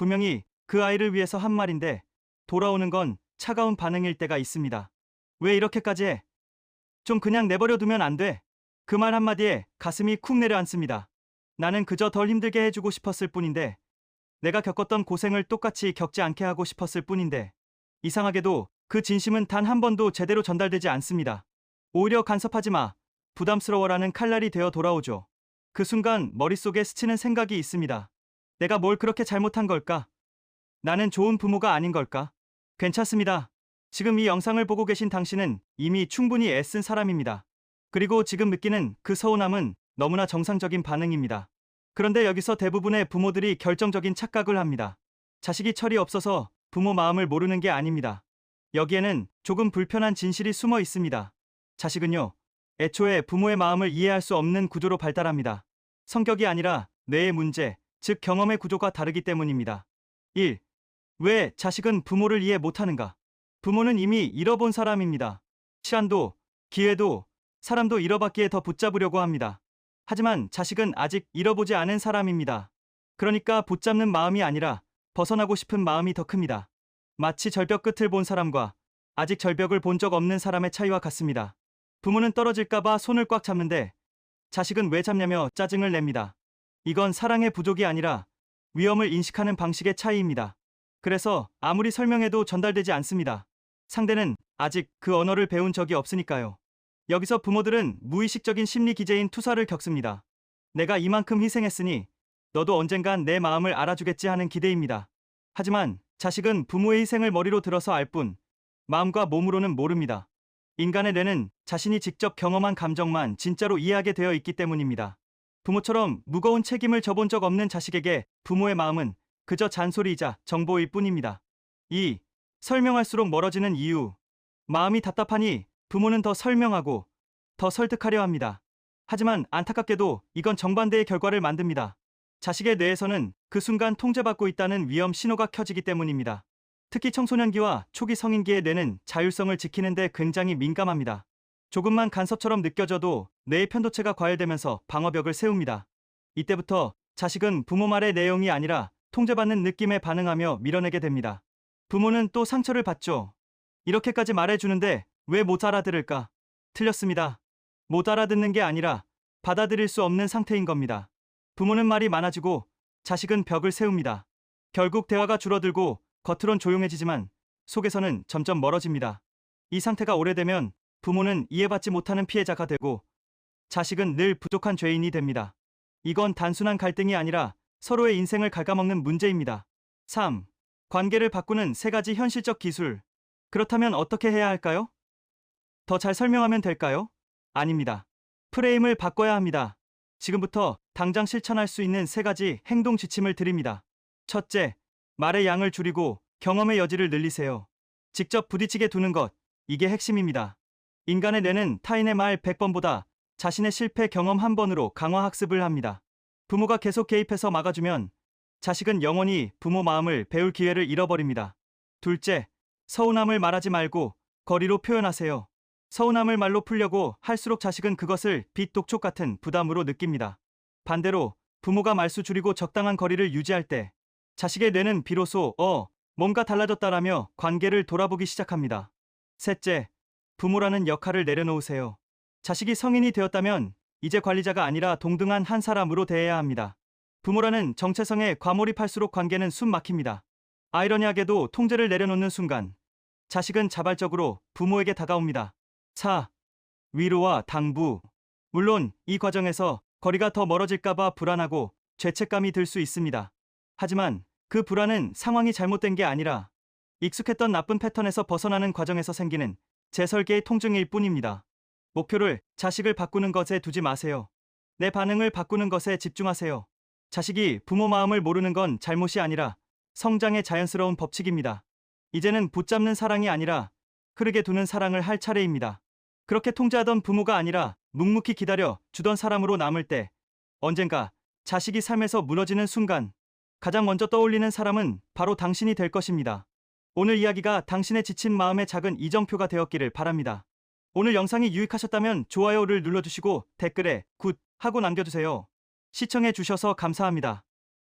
분명히 그 아이를 위해서 한 말인데 돌아오는 건 차가운 반응일 때가 있습니다. 왜 이렇게까지 해? 좀 그냥 내버려 두면 안 돼? 그 말 한마디에 가슴이 쿵 내려앉습니다. 나는 그저 덜 힘들게 해주고 싶었을 뿐인데, 내가 겪었던 고생을 똑같이 겪지 않게 하고 싶었을 뿐인데, 이상하게도 그 진심은 단 한 번도 제대로 전달되지 않습니다. 오히려 간섭하지 마, 부담스러워라는 칼날이 되어 돌아오죠. 그 순간 머릿속에 스치는 생각이 있습니다. 내가 뭘 그렇게 잘못한 걸까? 나는 좋은 부모가 아닌 걸까? 괜찮습니다. 지금 이 영상을 보고 계신 당신은 이미 충분히 애쓴 사람입니다. 그리고 지금 느끼는 그 서운함은 너무나 정상적인 반응입니다. 그런데 여기서 대부분의 부모들이 결정적인 착각을 합니다. 자식이 철이 없어서 부모 마음을 모르는 게 아닙니다. 여기에는 조금 불편한 진실이 숨어 있습니다. 자식은요, 애초에 부모의 마음을 이해할 수 없는 구조로 발달합니다. 성격이 아니라 뇌의 문제, 즉 경험의 구조가 다르기 때문입니다. 1. 왜 자식은 부모를 이해 못하는가? 부모는 이미 잃어본 사람입니다. 시간도, 기회도, 사람도 잃어봤기에 더 붙잡으려고 합니다. 하지만 자식은 아직 잃어보지 않은 사람입니다. 그러니까 붙잡는 마음이 아니라 벗어나고 싶은 마음이 더 큽니다. 마치 절벽 끝을 본 사람과 아직 절벽을 본 적 없는 사람의 차이와 같습니다. 부모는 떨어질까봐 손을 꽉 잡는데 자식은 왜 잡냐며 짜증을 냅니다. 이건 사랑의 부족이 아니라 위험을 인식하는 방식의 차이입니다. 그래서 아무리 설명해도 전달되지 않습니다. 상대는 아직 그 언어를 배운 적이 없으니까요. 여기서 부모들은 무의식적인 심리 기제인 투사를 겪습니다. 내가 이만큼 희생했으니 너도 언젠간 내 마음을 알아주겠지 하는 기대입니다. 하지만 자식은 부모의 희생을 머리로 들어서 알 뿐 마음과 몸으로는 모릅니다. 인간의 뇌는 자신이 직접 경험한 감정만 진짜로 이해하게 되어 있기 때문입니다. 부모처럼 무거운 책임을 져본 적 없는 자식에게 부모의 마음은 그저 잔소리이자 정보일 뿐입니다. 2. 설명할수록 멀어지는 이유. 마음이 답답하니 부모는 더 설명하고 더 설득하려 합니다. 하지만 안타깝게도 이건 정반대의 결과를 만듭니다. 자식의 뇌에서는 그 순간 통제받고 있다는 위험 신호가 켜지기 때문입니다. 특히 청소년기와 초기 성인기의 뇌는 자율성을 지키는 데 굉장히 민감합니다. 조금만 간섭처럼 느껴져도 뇌의 편도체가 과열되면서 방어벽을 세웁니다. 이때부터 자식은 부모 말의 내용이 아니라 통제받는 느낌에 반응하며 밀어내게 됩니다. 부모는 또 상처를 받죠. 이렇게까지 말해주는데 왜 못 알아들을까? 틀렸습니다. 못 알아듣는 게 아니라 받아들일 수 없는 상태인 겁니다. 부모는 말이 많아지고 자식은 벽을 세웁니다. 결국 대화가 줄어들고 겉으론 조용해지지만 속에서는 점점 멀어집니다. 이 상태가 오래되면 부모는 이해받지 못하는 피해자가 되고 자식은 늘 부족한 죄인이 됩니다. 이건 단순한 갈등이 아니라 서로의 인생을 갉아먹는 문제입니다. 3. 관계를 바꾸는 3가지 현실적 기술. 그렇다면 어떻게 해야 할까요? 더 잘 설명하면 될까요? 아닙니다. 프레임을 바꿔야 합니다. 지금부터 당장 실천할 수 있는 3가지 행동 지침을 드립니다. 첫째, 말의 양을 줄이고 경험의 여지를 늘리세요. 직접 부딪히게 두는 것, 이게 핵심입니다. 인간의 뇌는 타인의 말 100번보다 자신의 실패 경험 1번으로 강화 학습을 합니다. 부모가 계속 개입해서 막아주면 자식은 영원히 부모 마음을 배울 기회를 잃어버립니다. 둘째, 서운함을 말하지 말고 거리로 표현하세요. 서운함을 말로 풀려고 할수록 자식은 그것을 빛 독촉 같은 부담으로 느낍니다. 반대로 부모가 말수 줄이고 적당한 거리를 유지할 때 자식의 뇌는 비로소 뭔가 달라졌다라며 관계를 돌아보기 시작합니다. 셋째, 부모라는 역할을 내려놓으세요. 자식이 성인이 되었다면 이제 관리자가 아니라 동등한 한 사람으로 대해야 합니다. 부모라는 정체성에 과몰입할수록 관계는 숨 막힙니다. 아이러니하게도 통제를 내려놓는 순간 자식은 자발적으로 부모에게 다가옵니다. 4. 위로와 당부. 물론 이 과정에서 거리가 더 멀어질까봐 불안하고 죄책감이 들 수 있습니다. 하지만 그 불안은 상황이 잘못된 게 아니라 익숙했던 나쁜 패턴에서 벗어나는 과정에서 생기는 재설계의 통증일 뿐입니다. 목표를 자식을 바꾸는 것에 두지 마세요. 내 반응을 바꾸는 것에 집중하세요. 자식이 부모 마음을 모르는 건 잘못이 아니라 성장의 자연스러운 법칙입니다. 이제는 붙잡는 사랑이 아니라 흐르게 두는 사랑을 할 차례입니다. 그렇게 통제하던 부모가 아니라 묵묵히 기다려 주던 사람으로 남을 때 언젠가 자식이 삶에서 무너지는 순간 가장 먼저 떠올리는 사람은 바로 당신이 될 것입니다. 오늘 이야기가 당신의 지친 마음의 작은 이정표가 되었기를 바랍니다. 오늘 영상이 유익하셨다면 좋아요를 눌러주시고 댓글에 굿 하고 남겨주세요. 시청해주셔서 감사합니다.